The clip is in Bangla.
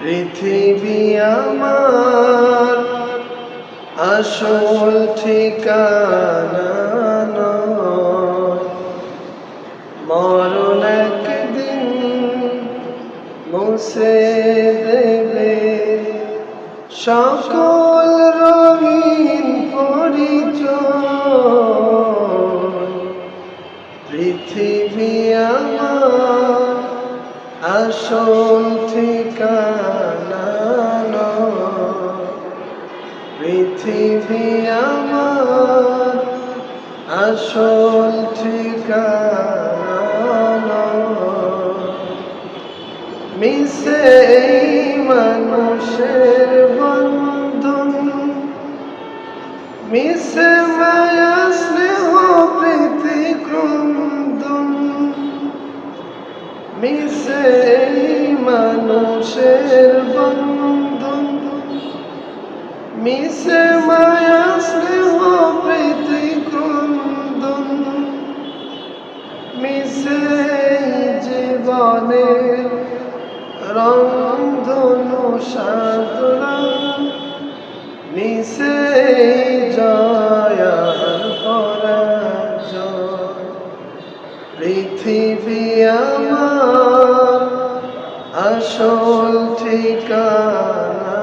পৃথিবী আমার আসল ঠিকানা নয়, মরণ একদিন মুছে দেবে সকল রঙিন পরিচয়। পৃথিবী আমার আসল ঠিকানা নয়, পৃথিবী আমার আসল ঠিকানা নয়। মিশে মানুষের বন্ধন, মিশে মায়া স্নেহ প্রীতি ক্রন্দন, মিশে মানুষের বন্ধন, মিশে মায়া স্নেহ প্রীতি ক্রন্দন, মিশে জীবনের রংধনু সাধনা, মিশে জয় আর পরাজয়। পৃথিবী আমার আসল ঠিকানা